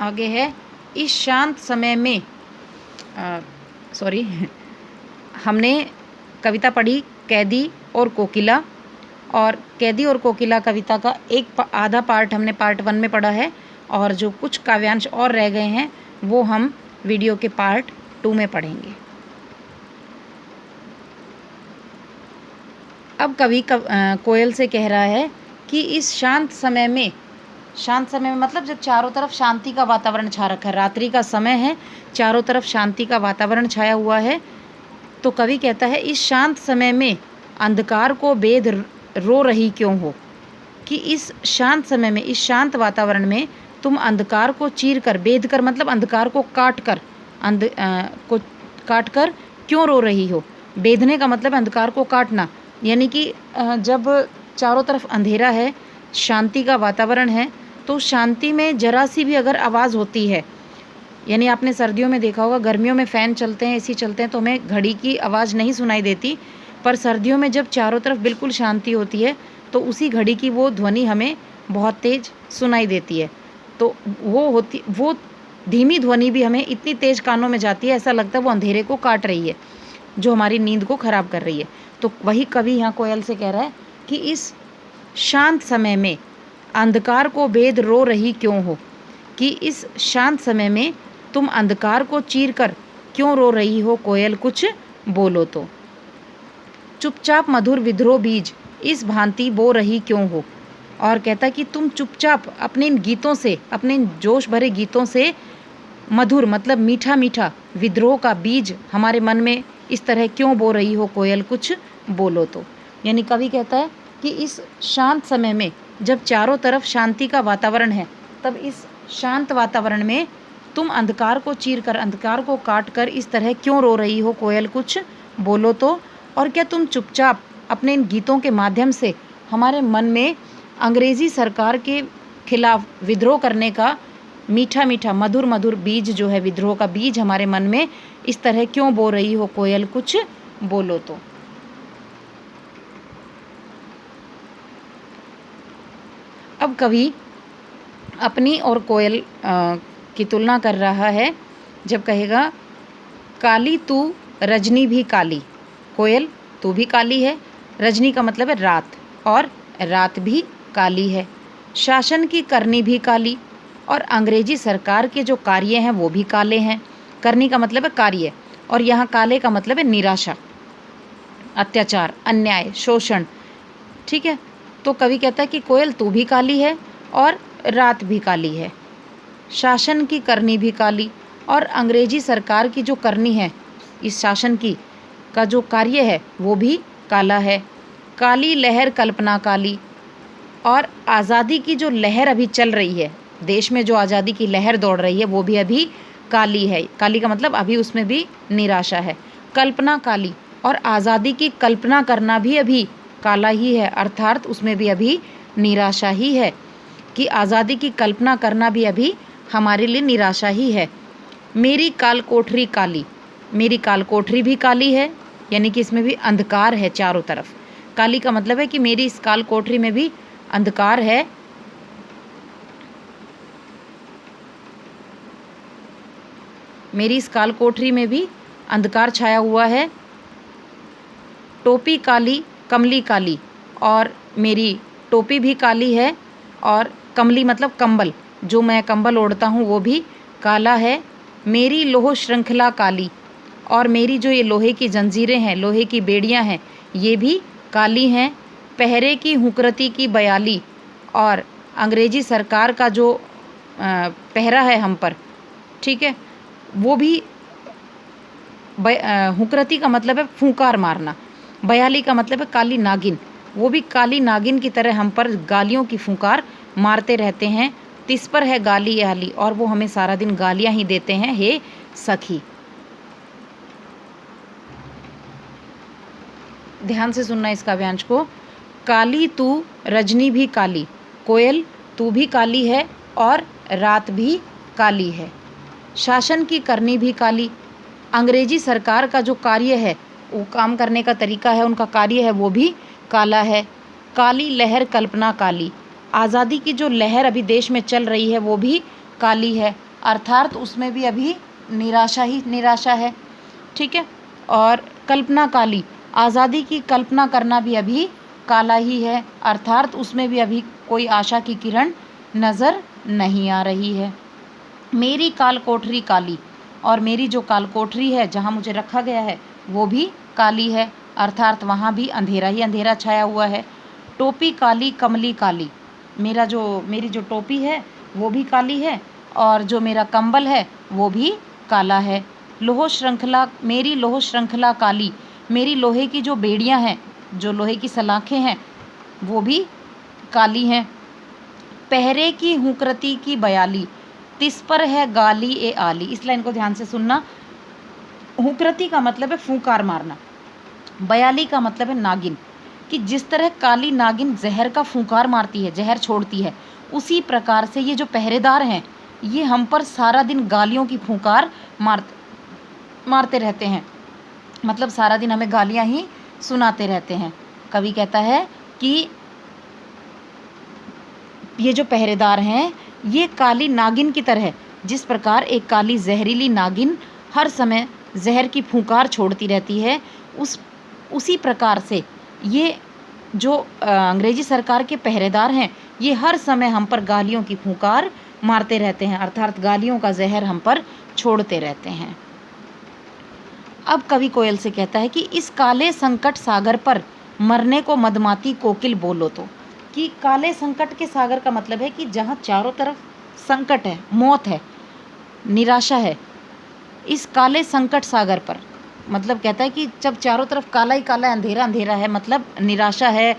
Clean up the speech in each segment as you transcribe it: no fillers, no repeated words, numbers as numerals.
आगे है, इस शांत समय में हमने कविता पढ़ी कैदी और कोकिला, और कैदी और कोकिला कविता का आधा पार्ट हमने पार्ट 1 में पढ़ा है, और जो कुछ काव्यांश और रह गए हैं वो हम वीडियो के पार्ट 2 में पढ़ेंगे। अब कवि कोयल से कह रहा है कि इस शांत समय में मतलब जब चारों तरफ शांति का वातावरण छा रखा है, रात्रि का समय है, चारों तरफ शांति का वातावरण छाया हुआ है, तो कवि कहता है इस शांत समय में अंधकार को बेध रो रही क्यों हो, कि इस शांत समय में, इस शांत वातावरण में तुम अंधकार को चीर कर, बेध कर मतलब अंधकार को काट कर क्यों रो रही हो। बेधने का मतलब अंधकार को काटना, यानी कि जब चारों तरफ अंधेरा है, शांति का वातावरण है, तो शांति में जरा सी भी अगर आवाज़ होती है, यानी आपने सर्दियों में देखा होगा, गर्मियों में फ़ैन चलते हैं, एसी चलते हैं तो हमें घड़ी की आवाज़ नहीं सुनाई देती, पर सर्दियों में जब चारों तरफ बिल्कुल शांति होती है तो उसी घड़ी की वो ध्वनि हमें बहुत तेज़ सुनाई देती है। तो वो धीमी ध्वनि भी हमें इतनी तेज़ कानों में जाती है, ऐसा लगता है वो अंधेरे को काट रही है, जो हमारी नींद को ख़राब कर रही है। तो वही कवि यहाँ कोयल से कह रहा है कि इस शांत समय में अंधकार को बेध रो रही क्यों हो, कि इस शांत समय में तुम अंधकार को चीर कर क्यों रो रही हो कोयल, कुछ बोलो तो। चुपचाप मधुर विद्रोह बीज इस भांति बो रही क्यों हो, और कहता कि तुम चुपचाप अपने इन गीतों से, अपने इन जोश भरे गीतों से मधुर मतलब मीठा मीठा विद्रोह का बीज हमारे मन में इस तरह क्यों बो रही हो कोयल, कुछ बोलो तो। यानी कवि कहता है कि इस शांत समय में जब चारों तरफ शांति का वातावरण है, तब इस शांत वातावरण में तुम अंधकार को चीर कर, अंधकार को काट कर इस तरह क्यों रो रही हो कोयल, कुछ बोलो तो। और क्या तुम चुपचाप अपने इन गीतों के माध्यम से हमारे मन में अंग्रेज़ी सरकार के खिलाफ विद्रोह करने का मीठा मीठा मधुर मधुर बीज जो है, विद्रोह का बीज हमारे मन में इस तरह क्यों बो रही हो कोयल, कुछ बोलो तो। अब कवि अपनी और कोयल की तुलना कर रहा है, जब कहेगा काली तू रजनी भी काली, कोयल तू भी काली है, रजनी का मतलब है रात, और रात भी काली है, शासन की करनी भी काली, और अंग्रेजी सरकार के जो कार्य हैं वो भी काले हैं। करनी का मतलब है कार्य, और यहाँ काले का मतलब है निराशा, अत्याचार, अन्याय, शोषण। ठीक है, तो कवि कहता है कि कोयल तू भी काली है और रात भी काली है, शासन की करनी भी काली, और अंग्रेजी सरकार की जो करनी है, इस शासन की का जो कार्य है वो भी काला है। काली लहर कल्पना काली, और आज़ादी की जो लहर अभी चल रही है, देश में जो आज़ादी की लहर दौड़ रही है वो भी अभी काली है। काली का मतलब अभी उसमें भी निराशा है। कल्पना काली, और आज़ादी की कल्पना करना भी अभी काला ही है, अर्थात उसमें भी अभी निराशा ही है, कि आज़ादी की कल्पना करना भी अभी हमारे लिए निराशा ही है। मेरी काल कोठरी काली, मेरी काल कोठरी भी काली है, यानी कि इसमें भी अंधकार है चारों तरफ। काली का मतलब है कि मेरी इस काल कोठरी में भी अंधकार है, मेरी इस काल कोठरी में भी अंधकार छाया हुआ है। टोपी काली कमली काली, और मेरी टोपी भी काली है, और कमली मतलब कंबल, जो मैं कंबल ओढ़ता हूँ वो भी काला है। मेरी लोह श्रृंखला काली, और मेरी जो ये लोहे की जंजीरें हैं, लोहे की बेड़ियाँ हैं, ये भी काली हैं। पहरे की हुकरती की बयाली, और अंग्रेजी सरकार का जो पहरा है हम पर, ठीक है, वो भी हुकरती का मतलब है फूंकार मारना, बयाली का मतलब है काली नागिन, वो भी काली नागिन की तरह हम पर गालियों की फूंकार मारते रहते हैं। तिस पर है गाली आली, और वो हमें सारा दिन गालियां ही देते हैं, हे सखी। ध्यान से सुनना इस काव्यांश को। काली तू रजनी भी काली, कोयल तू भी काली है और रात भी काली है। शासन की करनी भी काली, अंग्रेजी सरकार का जो कार्य है, वो काम करने का तरीका है, उनका कार्य है, वो भी काला है। काली लहर कल्पना काली, आज़ादी की जो लहर अभी देश में चल रही है वो भी काली है। अर्थात उसमें भी अभी निराशा ही निराशा है। ठीक है। और कल्पना काली, आज़ादी की कल्पना करना भी अभी काला ही है, अर्थात उसमें भी अभी कोई आशा की किरण नज़र नहीं आ रही है। मेरी काल कोठरी काली, और मेरी जो काल कोठरी है जहाँ मुझे रखा गया है वो भी काली है, अर्थात वहाँ भी अंधेरा ही अंधेरा छाया हुआ है। टोपी काली कमली काली, मेरी जो टोपी है वो भी काली है, और जो मेरा कंबल है वो भी काला है। लोह श्रृंखला, मेरी लोह श्रृंखला काली, मेरी लोहे की जो बेड़ियाँ हैं, जो लोहे की सलाखें हैं वो भी काली हैं। पहरे की हुंकरती की बयाली, तिस पर है गाली ए आली। इस लाइन को ध्यान से सुनना। हुंकरती का मतलब है फूंकार मारना, बयाली का मतलब है नागिन, कि जिस तरह काली नागिन जहर का फूंकार मारती है, जहर छोड़ती है, उसी प्रकार से ये जो पहरेदार हैं ये हम पर सारा दिन गालियों की फूंकार मारते रहते हैं, मतलब सारा दिन हमें गालियां ही सुनाते रहते हैं। कवि कहता है कि ये जो पहरेदार हैं ये काली नागिन की तरह, जिस प्रकार एक काली जहरीली नागिन हर समय जहर की फूंकार छोड़ती रहती है, उसी प्रकार से ये जो अंग्रेजी सरकार के पहरेदार हैं ये हर समय हम पर गालियों की फूंकार मारते रहते हैं, अर्थात गालियों का जहर हम पर छोड़ते रहते हैं। अब कवि कोयल से कहता है कि इस काले संकट सागर पर मरने को मदमाती कोकिल बोलो तो, कि काले संकट के सागर का मतलब है कि जहाँ चारों तरफ संकट है, मौत है, निराशा है, इस काले संकट सागर पर, मतलब कहता है कि जब चारों तरफ काला ही काला, अंधेरा अंधेरा है, मतलब निराशा है,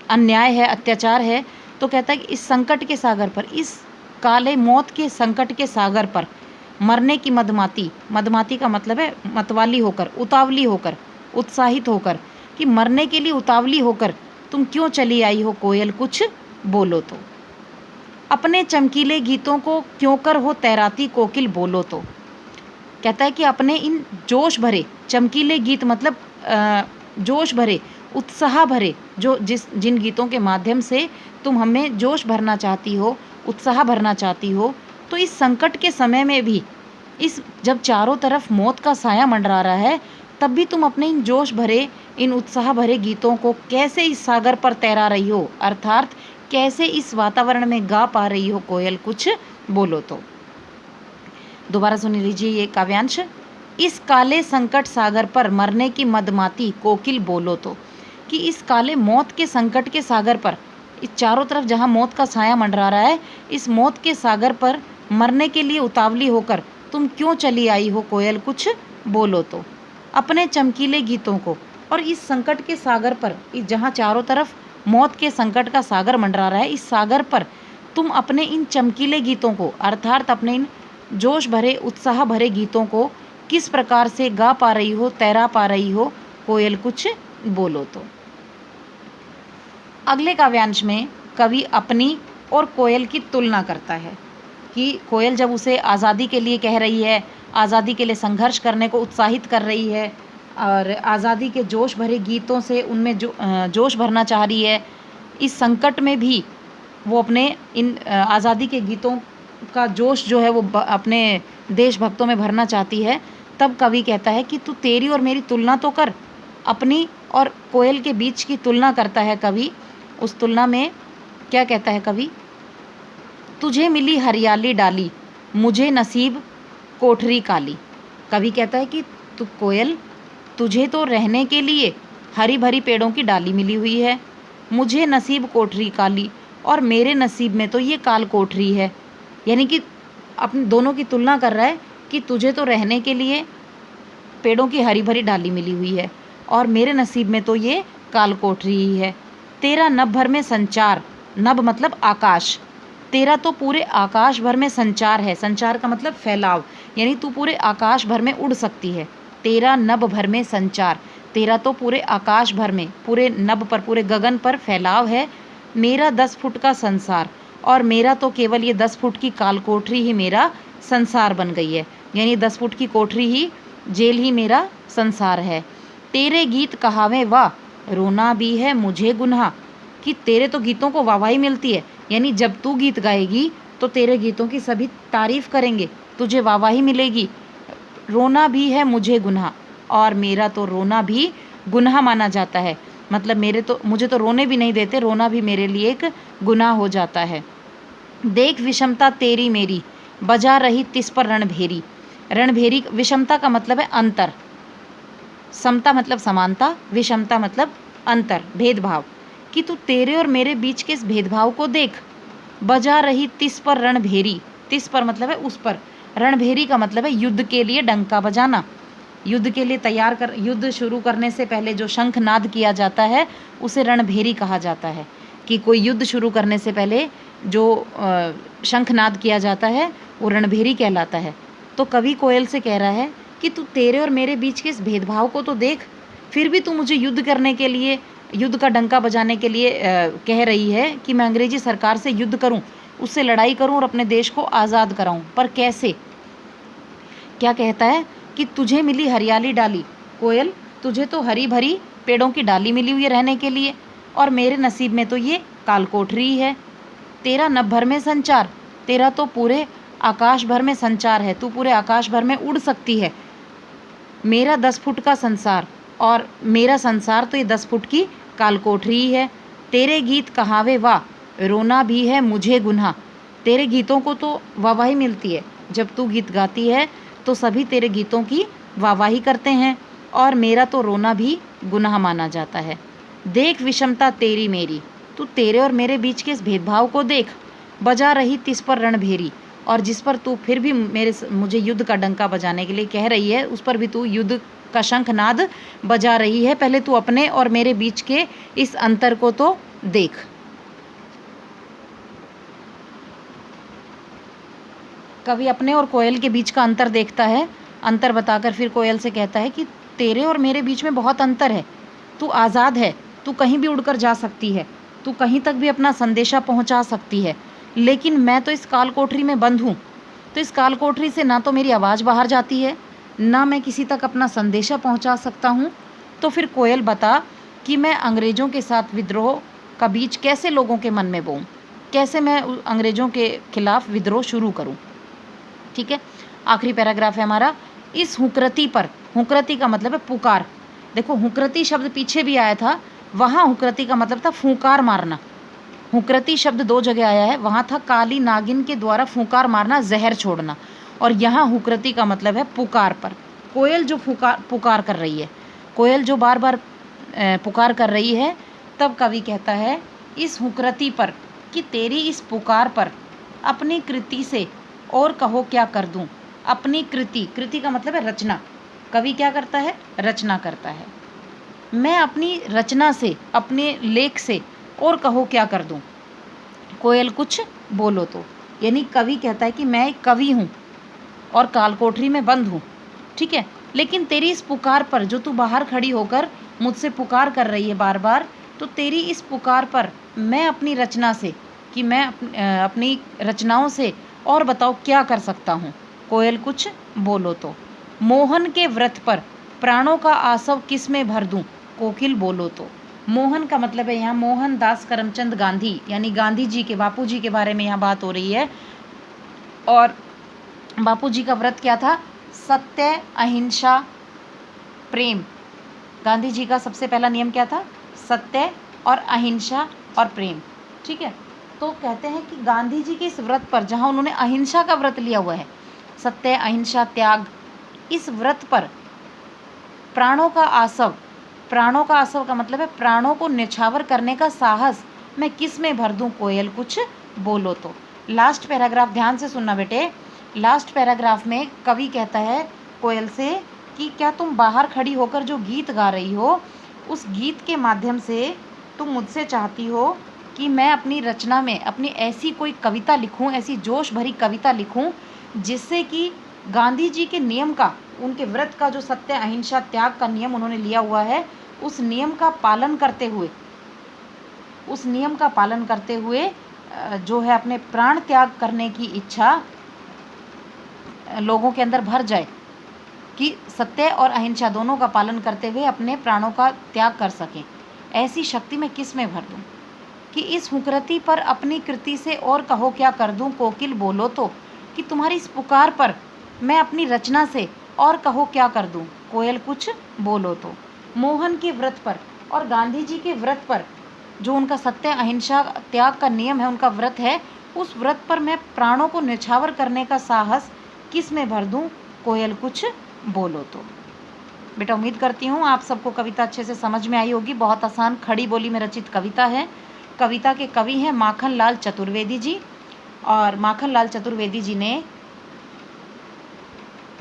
अन्याय है, अत्याचार है, तो कहता है कि इस संकट के सागर पर, इस काले मौत के संकट के सागर पर मरने की मदमाती, मदमाती का मतलब है मतवाली होकर, उतावली होकर, उत्साहित होकर, कि मरने के लिए उतावली होकर तुम क्यों चली आई हो कोयल, कुछ बोलो तो। अपने चमकीले गीतों को क्यों कर हो तैराती कोकिल बोलो तो, कहता है कि अपने इन जोश भरे चमकीले गीत, मतलब जोश भरे, उत्साह भरे, जिन गीतों के माध्यम से तुम हमें जोश भरना चाहती हो, उत्साह भरना चाहती हो, तो इस संकट के समय में भी, जब चारों तरफ मौत का साया मंडरा रहा है, तब भी तुम अपने इन जोश भरे, इन उत्साह भरे गीतों को कैसे इस सागर पर तैरा रही हो, अर्थात कैसे इस वातावरण में गा पा रही हो कोयल, कुछ बोलो तो। दोबारा सुन लीजिए ये काव्यांश। इस काले संकट सागर पर मरने की मदमाती कोकिल बोलो तो, कि इस काले मौत के संकट के सागर पर, इस चारों तरफ जहाँ मौत का साया मंडरा रहा है, इस मौत के सागर पर मरने के लिए उतावली होकर तुम क्यों चली आई हो कोयल, कुछ बोलो तो। अपने चमकीले गीतों को, और इस संकट के सागर पर, जहाँ चारों तरफ मौत के संकट का सागर मंडरा रहा है, इस सागर पर तुम अपने इन चमकीले गीतों को, अर्थात अपने इन जोश भरे, उत्साह भरे गीतों को किस प्रकार से गा पा रही हो, तैरा पा रही हो कोयल, कुछ बोलो तो। अगले काव्यांश में कवि अपनी और कोयल की तुलना करता है, कि कोयल जब उसे आज़ादी के लिए कह रही है, आज़ादी के लिए संघर्ष करने को उत्साहित कर रही है, और आज़ादी के जोश भरे गीतों से उनमें जोश भरना चाह रही है, इस संकट में भी वो अपने इन आज़ादी के गीतों का जोश जो है वो अपने देशभक्तों में भरना चाहती है, तब कवि कहता है कि तू तेरी और मेरी तुलना तो कर। अपनी और कोयल के बीच की तुलना करता है कवि। उस तुलना में क्या कहता है कवि, तुझे मिली हरियाली डाली, मुझे नसीब कोठरी काली। कवि कहता है कि तू कोयल, तुझे तो रहने के लिए हरी भरी पेड़ों की डाली मिली हुई है, मुझे नसीब कोठरी काली, और मेरे नसीब में तो ये काल कोठरी है। यानी कि अपने दोनों की तुलना कर रहा है कि तुझे तो रहने के लिए पेड़ों की हरी भरी डाली मिली हुई है, और मेरे नसीब में तो ये काल कोठरी ही है। तेरा नभ भर में संचार, नभ मतलब आकाश, तेरा तो पूरे आकाश भर में संचार है, संचार का मतलब फैलाव, यानी तू पूरे आकाश भर में उड़ सकती है। तेरा नभ भर में संचार, तेरा तो पूरे आकाश भर में, पूरे नभ पर, पूरे गगन पर फैलाव है। मेरा 10 फुट का संसार, और मेरा तो केवल ये 10 फुट की काल कोठरी ही मेरा संसार बन गई है, यानी 10 फुट की कोठरी ही, जेल ही मेरा संसार है। तेरे गीत कहावे वाह, रोना भी है मुझे गुनाह, कि तेरे तो गीतों को वाहवाही मिलती है, यानी जब तू गीत गाएगी तो तेरे गीतों की सभी तारीफ करेंगे, तुझे वाहवाही मिलेगी। रोना भी है मुझे गुनाह, और मेरा तो रोना भी गुनाह माना जाता है। मतलब मुझे तो रोने भी नहीं देते, रोना भी मेरे लिए एक गुनाह हो जाता है। देख विषमता तेरी मेरी, बजा रही तिस पर रणभेरी। रणभेरी, विषमता का मतलब है अंतर, समता मतलब समानता, विषमता मतलब अंतर, भेदभाव। कि तू तेरे और मेरे बीच के इस भेदभाव को देख। बजा रही तिस पर रणभेरी, तिस पर मतलब है उस पर, रणभेरी का मतलब है युद्ध के लिए डंका बजाना। युद्ध के लिए युद्ध शुरू करने से पहले जो शंखनाद किया जाता है उसे रणभेरी कहा जाता है। कि कोई युद्ध शुरू करने से पहले जो शंखनाद किया जाता है वो रणभेरी कहलाता है। तो कवि कोयल से कह रहा है कि तू तेरे और मेरे बीच के इस भेदभाव को तो देख, फिर भी तू मुझे युद्ध करने के लिए, युद्ध का डंका बजाने के लिए कह रही है कि मैं अंग्रेजी सरकार से युद्ध करूं, उससे लड़ाई करूं और अपने देश को आज़ाद कराऊं। पर कैसे? क्या कहता है कि तुझे मिली हरियाली डाली कोयल, तुझे तो हरी भरी पेड़ों की डाली मिली हुई है रहने के लिए, और मेरे नसीब में तो ये कालकोठरी है। तेरा नभ भर में संचार, तेरा तो पूरे आकाश भर में संचार है, तू पूरे आकाश भर में उड़ सकती है। मेरा 10 फुट का संसार, और मेरा संसार तो ये 10 फुट की कालकोठरी है। तेरे गीत कहावे वाह, रोना भी है मुझे गुनाह। तेरे गीतों को तो वाहवाही मिलती है, जब तू गीत गाती है तो सभी तेरे गीतों की वाहवाही करते हैं, और मेरा तो रोना भी गुनाह माना जाता है। देख विषमता तेरी मेरी, तू तेरे और मेरे बीच के इस भेदभाव को देख। बजा रही तिस पर रणभेरी, और जिस पर तू फिर भी मुझे युद्ध का डंका बजाने के लिए कह रही है, उस पर भी तू युद्ध का शंखनाद बजा रही है। पहले तू अपने और मेरे बीच के इस अंतर को तो देख। कवि अपने और कोयल के बीच का अंतर देखता है, अंतर बताकर फिर कोयल से कहता है कि तेरे और मेरे बीच में बहुत अंतर है। तू आज़ाद है, तू कहीं भी उड़कर जा सकती है, तू कहीं तक भी अपना संदेशा पहुंचा सकती है, लेकिन मैं तो इस काल कोठरी में बंद हूँ। तो इस काल कोठरी से ना तो मेरी आवाज़ बाहर जाती है, ना मैं किसी तक अपना संदेशा पहुंचा सकता हूँ। तो फिर कोयल बता कि मैं अंग्रेज़ों के साथ विद्रोह का बीज कैसे लोगों के मन में बोऊँ, कैसे मैं अंग्रेज़ों के खिलाफ विद्रोह शुरू करूँ। ठीक है, आखिरी पैराग्राफ है हमारा। इस हुकरती पर, हुकरती का मतलब है पुकार। देखो हुकरती शब्द पीछे भी आया था, वहाँ हुकरती का मतलब था फूंकार मारना। हुकरती शब्द 2 जगह आया है, वहाँ था काली नागिन के द्वारा फूंकार मारना, जहर छोड़ना, और यहाँ हुकरती का मतलब है पुकार पर। कोयल जो पुकार कर रही है, कोयल जो बार बार पुकार कर रही है, तब कवि कहता है इस हुकरती पर, कि तेरी इस पुकार पर अपनी कृति से और कहो क्या कर दूं। अपनी कृति, कृति का मतलब है रचना। कवि क्या करता है? रचना करता है। मैं अपनी रचना से, अपने लेख से और कहो क्या कर दूं। कोयल कुछ बोलो तो, यानी कवि कहता है कि मैं एक कवि हूँ और कालकोठरी में बंद हूँ, ठीक है, लेकिन तेरी इस पुकार पर, जो तू बाहर खड़ी होकर मुझसे पुकार कर रही है बार बार, तो तेरी इस पुकार पर मैं अपनी रचना से, कि मैं अपनी रचनाओं से और बताओ क्या कर सकता हूँ। कोयल कुछ बोलो तो। मोहन के व्रत पर प्राणों का आसव किस में भर दूँ, कोकिल बोलो तो। मोहन का मतलब है यहाँ मोहनदास करमचंद गांधी, यानी गांधी जी के, बापू जी के बारे में यहाँ बात हो रही है। और बापू जी का व्रत क्या था? सत्य, अहिंसा, प्रेम। गांधी जी का सबसे पहला नियम क्या था? सत्य और अहिंसा और प्रेम, ठीक है। तो कहते हैं कि गांधी जी के इस व्रत पर, जहाँ उन्होंने अहिंसा का व्रत लिया हुआ है, सत्य, अहिंसा, त्याग, इस व्रत पर प्राणों का आसव, प्राणों का आसव का मतलब है प्राणों को न्यौछावर करने का साहस मैं किस में भर दूं, कोयल कुछ बोलो तो। लास्ट पैराग्राफ ध्यान से सुनना बेटे। लास्ट पैराग्राफ में कवि कहता है कोयल से कि क्या तुम बाहर खड़ी होकर जो गीत गा रही हो, उस गीत के माध्यम से तुम मुझसे चाहती हो कि मैं अपनी रचना में अपनी ऐसी कोई कविता लिखूं, ऐसी जोश भरी कविता लिखूं, जिससे कि गांधी जी के नियम का, उनके व्रत का, जो सत्य, अहिंसा, त्याग का नियम उन्होंने लिया हुआ है, उस नियम का पालन करते हुए, उस नियम का पालन करते हुए जो है अपने प्राण त्याग करने की इच्छा लोगों के अंदर भर जाए, कि सत्य और अहिंसा दोनों का पालन करते हुए अपने प्राणों का त्याग कर सकें। ऐसी शक्ति मैं किस में भर दूं। कि इस हुकरती पर अपनी कृति से और कहो क्या कर दूं कोकिल बोलो तो, कि तुम्हारी इस पुकार पर मैं अपनी रचना से और कहो क्या कर दूं कोयल कुछ बोलो तो। मोहन के व्रत पर और गांधी जी के व्रत पर, जो उनका सत्य अहिंसा त्याग का नियम है, उनका व्रत है, उस व्रत पर मैं प्राणों को न्यौछावर करने का साहस किस में भर दूं कोयल कुछ बोलो तो। बेटा उम्मीद करती हूँ आप सबको कविता अच्छे से समझ में आई होगी। बहुत आसान खड़ी बोली में रचित कविता है। कविता के कवि हैं माखन लाल चतुर्वेदी जी। और माखन लाल चतुर्वेदी जी ने,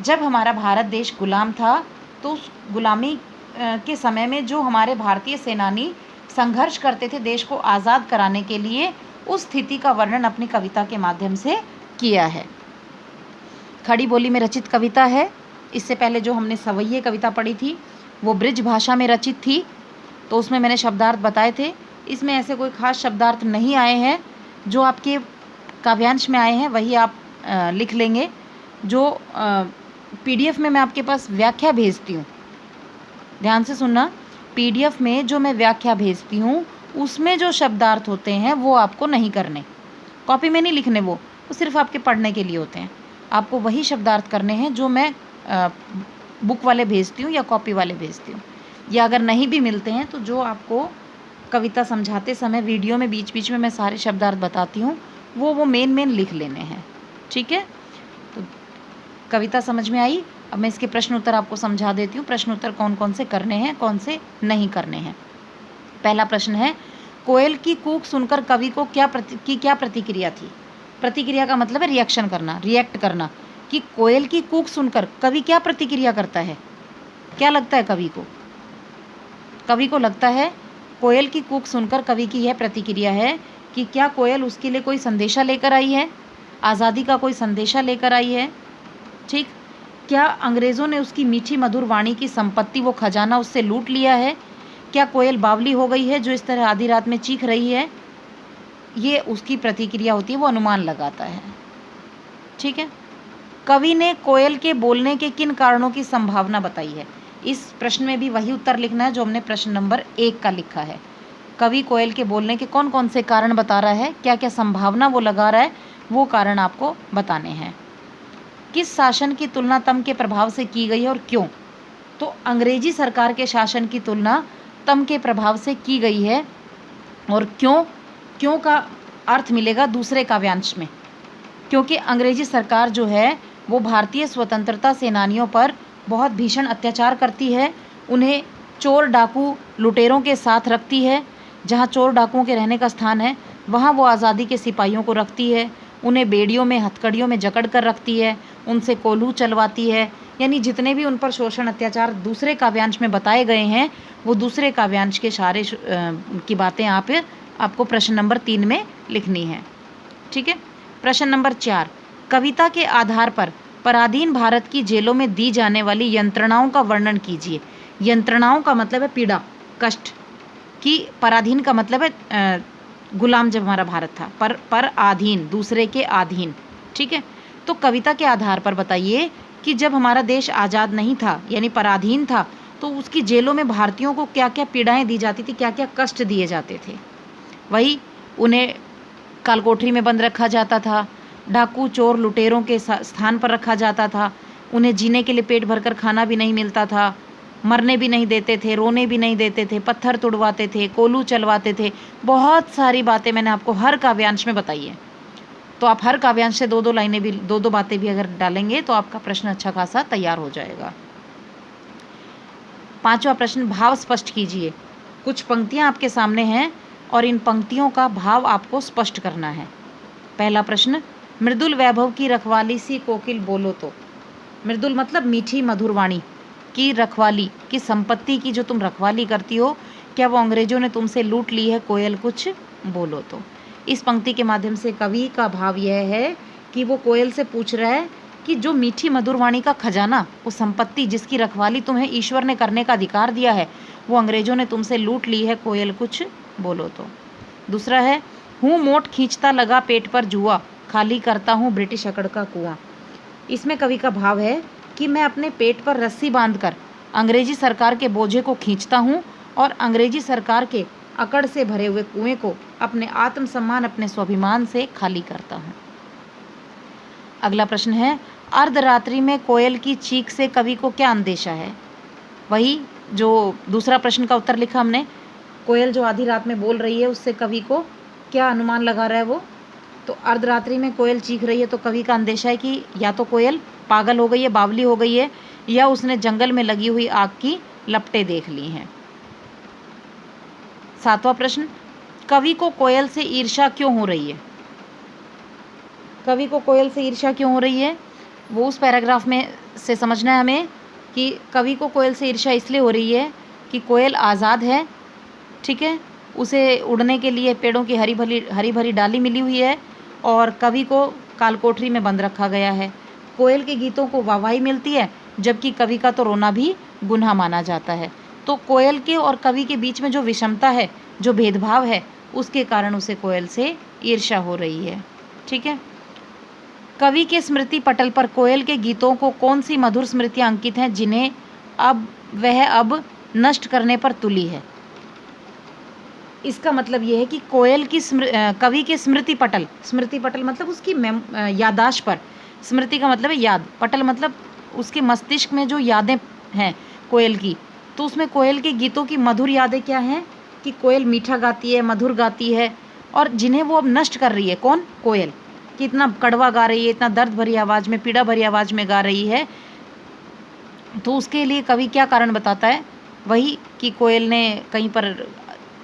जब हमारा भारत देश गुलाम था तो उस गुलामी के समय में जो हमारे भारतीय सेनानी संघर्ष करते थे देश को आज़ाद कराने के लिए, उस स्थिति का वर्णन अपनी कविता के माध्यम से किया है। खड़ी बोली में रचित कविता है। इससे पहले जो हमने सवैये कविता पढ़ी थी वो ब्रिज भाषा में रचित थी, तो उसमें मैंने शब्दार्थ बताए थे। इसमें ऐसे कोई खास शब्दार्थ नहीं आए हैं, जो आपके काव्यांश में आए हैं वही आप लिख लेंगे। जो PDF में मैं आपके पास व्याख्या भेजती हूँ, ध्यान से सुनना, PDF में जो मैं व्याख्या भेजती हूँ उसमें जो शब्दार्थ होते हैं वो आपको नहीं करने, कॉपी में नहीं लिखने, वो सिर्फ आपके पढ़ने के लिए होते हैं। आपको वही शब्दार्थ करने हैं जो मैं बुक वाले भेजती हूँ या कॉपी वाले भेजती हूँ, या अगर नहीं भी मिलते हैं तो जो आपको कविता समझाते समय वीडियो में बीच बीच में मैं सारे शब्दार्थ बताती हूँ वो मेन लिख लेने हैं। ठीक है, तो कविता समझ में आई। अब मैं इसके प्रश्न उत्तर आपको समझा देती हूँ। प्रश्न उत्तर कौन कौन से करने हैं, कौन से नहीं करने हैं। पहला प्रश्न है, कोयल की कूक सुनकर कवि को क्या प्रतिक्रिया थी। प्रतिक्रिया का मतलब है रिएक्शन करना, रिएक्ट करना, कि कोयल की कूक सुनकर कवि क्या प्रतिक्रिया करता है। क्या लगता है कवि को? कवि को लगता है कोयल की कूक सुनकर कवि की यह प्रतिक्रिया है कि क्या कोयल उसके लिए कोई संदेशा लेकर आई है, आज़ादी का कोई संदेशा लेकर आई है। ठीक, क्या अंग्रेज़ों ने उसकी मीठी मधुर वाणी की संपत्ति, वो खजाना उससे लूट लिया है। क्या कोयल बावली हो गई है जो इस तरह आधी रात में चीख रही है। ये उसकी प्रतिक्रिया होती है, वो अनुमान लगाता है। ठीक है, कवि ने कोयल के बोलने के किन कारणों की संभावना बताई है। इस प्रश्न में भी वही उत्तर लिखना है जो हमने प्रश्न नंबर 1 का लिखा है। कवि कोयल के बोलने के कौन कौन से कारण बता रहा है, क्या क्या संभावना वो लगा रहा है, वो कारण आपको बताने हैं। किस शासन की तुलना तम के प्रभाव से की गई है और क्यों। तो अंग्रेजी सरकार के शासन की तुलना तम के प्रभाव से की गई है, और क्यों का अर्थ मिलेगा दूसरे काव्यांश में। क्योंकि अंग्रेजी सरकार जो है वो भारतीय स्वतंत्रता सेनानियों पर बहुत भीषण अत्याचार करती है, उन्हें चोर डाकू लुटेरों के साथ रखती है। जहाँ चोर डाकुओं के रहने का स्थान है वहाँ वो आज़ादी के सिपाहियों को रखती है, उन्हें बेड़ियों में हथकड़ियों में जकड़ कर रखती है, उनसे कोल्हू चलवाती है। यानी जितने भी उन पर शोषण अत्याचार दूसरे काव्यांश में बताए गए हैं वो दूसरे काव्यांश के सारे की बातें आपको प्रश्न नंबर 3 में लिखनी है। ठीक है, प्रश्न नंबर 4, कविता के आधार पर पराधीन भारत की जेलों में दी जाने वाली यंत्रणाओं का वर्णन कीजिए। यंत्रणाओं का मतलब है पीड़ा, कष्ट, कि पराधीन का मतलब है गुलाम जब हमारा भारत था, पर आधीन, दूसरे के अधीन। ठीक है, तो कविता के आधार पर बताइए कि जब हमारा देश आज़ाद नहीं था यानी पराधीन था तो उसकी जेलों में भारतीयों को क्या क्या पीड़ाएं दी जाती थी, क्या क्या कष्ट दिए जाते थे। वही उन्हें कालकोठरी में बंद रखा जाता था, डाकू चोर लुटेरों के स्थान पर रखा जाता था, उन्हें जीने के लिए पेट भरकर खाना भी नहीं मिलता था, मरने भी नहीं देते थे, रोने भी नहीं देते थे, पत्थर तुड़वाते थे, कोलू चलवाते थे। बहुत सारी बातें मैंने आपको हर काव्यांश में बताई है। तो आप हर काव्यांश से 2-2 लाइनें भी, 2-2 बातें भी अगर डालेंगे तो आपका प्रश्न अच्छा खासा तैयार हो जाएगा। 5वां प्रश्न, भाव स्पष्ट कीजिए। कुछ पंक्तियाँ आपके सामने हैं और इन पंक्तियों का भाव आपको स्पष्ट करना है। पहला प्रश्न, मृदुल वैभव की रखवाली सी कोकिल बोलो तो। मृदुल मतलब मीठी मधुर वाणी की रखवाली की संपत्ति की जो तुम रखवाली करती हो, क्या वो अंग्रेजों ने तुमसे लूट ली है, कोयल कुछ बोलो तो। इस पंक्ति के माध्यम से कवि का भाव यह है कि वो कोयल से पूछ रहा है कि जो मीठी मधुर वाणी का खजाना, वो संपत्ति जिसकी रखवाली तुम्हें ईश्वर ने करने का अधिकार दिया है, वो अंग्रेजों ने तुमसे लूट ली है, कोयल कुछ बोलो तो। दूसरा है, हूँ मोट खींचता लगा पेट पर जुआ, खाली करता हूँ ब्रिटिश अकड़ का कुआं। इसमें कवि का भाव है कि मैं अपने पेट पर रस्सी बांधकर अंग्रेजी सरकार के बोझे को खींचता हूँ और अंग्रेजी सरकार के अकड़ से भरे हुए कुएं को अपने आत्मसम्मान, अपने स्वाभिमान से खाली करता हूँ। अगला प्रश्न है, अर्धरात्रि में कोयल की चीख से कवि को क्या अंदेशा है? वही जो दूसरा प्रश्न का उत्तर लिखा हमने, कोयल जो आधी रात में बोल रही है उससे कवि को क्या अनुमान लगा रहा है वो? तो अर्धरात्रि में कोयल चीख रही है तो कवि का अंदेशा है कि या तो कोयल पागल हो गई है, बावली हो गई है, या उसने जंगल में लगी हुई आग की लपटें देख ली हैं। 7वां प्रश्न, कवि को कोयल से ईर्ष्या क्यों हो रही है? कवि को कोयल से ईर्ष्या क्यों हो रही है वो उस पैराग्राफ में से समझना है हमें कि कवि को कोयल से ईर्ष्या इसलिए हो रही है कि कोयल आज़ाद है, ठीक है, उसे उड़ने के लिए पेड़ों की हरी भरी डाली मिली हुई है और कवि को कालकोठरी में बंद रखा गया है। कोयल के गीतों को वाहवाही मिलती है जबकि कवि का तो रोना भी गुनाह माना जाता है। तो कोयल के और कवि के बीच में जो विषमता है, जो भेदभाव है, उसके कारण उसे कोयल से ईर्ष्या हो रही है, ठीक है। कवि के स्मृति पटल पर कोयल के गीतों को कौन सी मधुर स्मृतियाँ अंकित हैं जिन्हें अब नष्ट करने पर तुली है? इसका मतलब ये है कि कोयल की कवि के स्मृति पटल मतलब उसकी याददाश्त पर, स्मृति का मतलब है याद, पटल मतलब उसके मस्तिष्क में जो यादें हैं कोयल की, तो उसमें कोयल के गीतों की मधुर यादें क्या हैं कि कोयल मीठा गाती है, मधुर गाती है, और जिन्हें वो अब नष्ट कर रही है। कौन? कोयल। कि इतना कड़वा गा रही है, इतना दर्द भरी आवाज़ में, पीड़ा भरी आवाज़ में गा रही है। तो उसके लिए कवि क्या कारण बताता है? वही कि कोयल ने कहीं पर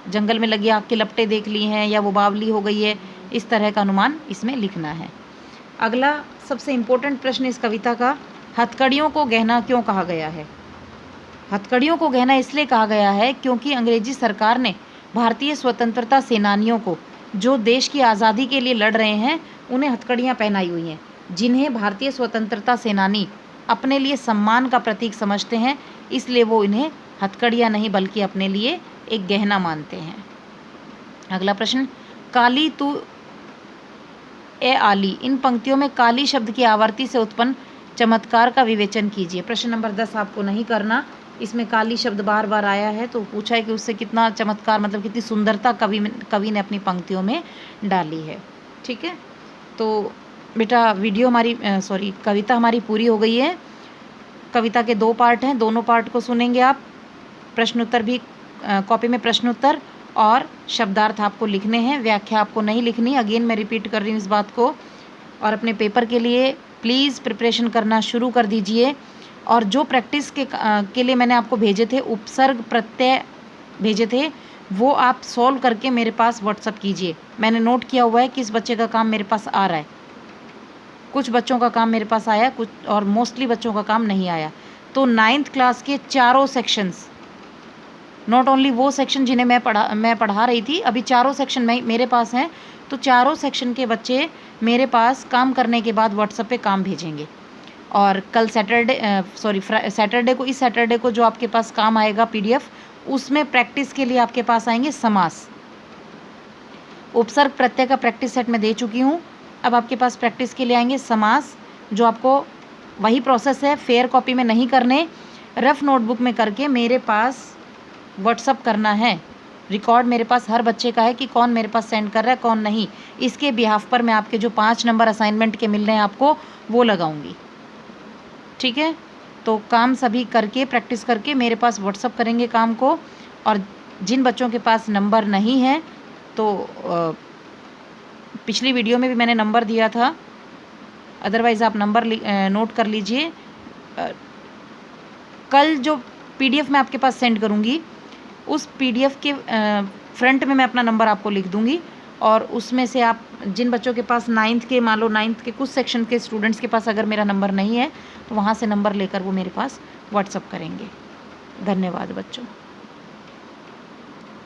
जंगल में लगी आग की लपटें देख ली हैं या वो बावली हो गई है, इस तरह का अनुमान इसमें लिखना है। अगला सबसे इम्पोर्टेंट प्रश्न इस कविता का, हथकड़ियों को गहना क्यों कहा गया है? हथकड़ियों को गहना इसलिए कहा गया है क्योंकि अंग्रेजी सरकार ने भारतीय स्वतंत्रता सेनानियों को जो देश की आज़ादी के लिए लड़ रहे हैं उन्हें हथकड़ियाँ पहनाई हुई हैं, जिन्हें भारतीय स्वतंत्रता सेनानी अपने लिए सम्मान का प्रतीक समझते हैं, इसलिए वो इन्हें हथकड़ियाँ नहीं बल्कि अपने लिए एक गहना मानते हैं। अगला प्रश्न, काली तू ए आली, इन पंक्तियों में काली शब्द की आवर्ती से उत्पन्न चमत्कार का विवेचन कीजिए। प्रश्न नंबर 10 आपको नहीं करना, इसमें काली शब्द बार बार आया है तो पूछा है कि उससे कितना चमत्कार मतलब कितनी सुंदरता कवि ने अपनी पंक्तियों में डाली है, ठीक है। तो बेटा वीडियो कविता हमारी पूरी हो गई है। कविता के 2 पार्ट हैं, दोनों पार्ट को सुनेंगे आप। प्रश्नोत्तर भी कॉपी में प्रश्नोत्तर और शब्दार्थ आपको लिखने हैं, व्याख्या आपको नहीं लिखनी। अगेन मैं रिपीट कर रही हूँ इस बात को। और अपने पेपर के लिए प्लीज़ प्रिपरेशन करना शुरू कर दीजिए। और जो प्रैक्टिस के लिए मैंने आपको भेजे थे, उपसर्ग प्रत्यय भेजे थे, वो आप सॉल्व करके मेरे पास व्हाट्सअप कीजिए। मैंने नोट किया हुआ है किस बच्चे का काम मेरे पास आ रहा है। कुछ बच्चों का काम मेरे पास आया, कुछ और मोस्टली बच्चों का काम नहीं आया। तो 9th क्लास के चारों सेक्शंस, नॉट ओनली वो सेक्शन जिन्हें मैं पढ़ा रही थी, अभी चारों सेक्शन मेरे पास हैं। तो चारों सेक्शन के बच्चे मेरे पास काम करने के बाद व्हाट्सएप पे काम भेजेंगे। और कल सैटरडे को, इस सैटरडे को जो आपके पास काम आएगा PDF, उसमें प्रैक्टिस के लिए आपके पास आएंगे समास। उपसर्ग प्रत्यय का प्रैक्टिस सेट मैं दे चुकी हूँ। अब आपके पास प्रैक्टिस के लिए आएंगे समास, जो आपको वही प्रोसेस है, फेयर कॉपी में नहीं करने, रफ नोटबुक में करके मेरे पास व्हाट्सअप करना है। रिकॉर्ड मेरे पास हर बच्चे का है कि कौन मेरे पास सेंड कर रहा है कौन नहीं। इसके बिहाफ पर मैं आपके जो 5 नंबर असाइनमेंट के मिल रहे हैं आपको, वो लगाऊंगी, ठीक है। तो काम सभी करके, प्रैक्टिस करके मेरे पास व्हाट्सअप करेंगे काम को। और जिन बच्चों के पास नंबर नहीं है तो पिछली वीडियो में भी मैंने नंबर दिया था, अदरवाइज़ आप नंबर नोट कर लीजिए। कल जो PDF मैं आपके पास सेंड करूँगी, उस PDF के फ्रंट में मैं अपना नंबर आपको लिख दूँगी। और उसमें से आप जिन बच्चों के पास 9th के, मान लो 9th के कुछ सेक्शन के स्टूडेंट्स के पास अगर मेरा नंबर नहीं है तो वहाँ से नंबर लेकर वो मेरे पास व्हाट्सअप करेंगे। धन्यवाद बच्चों।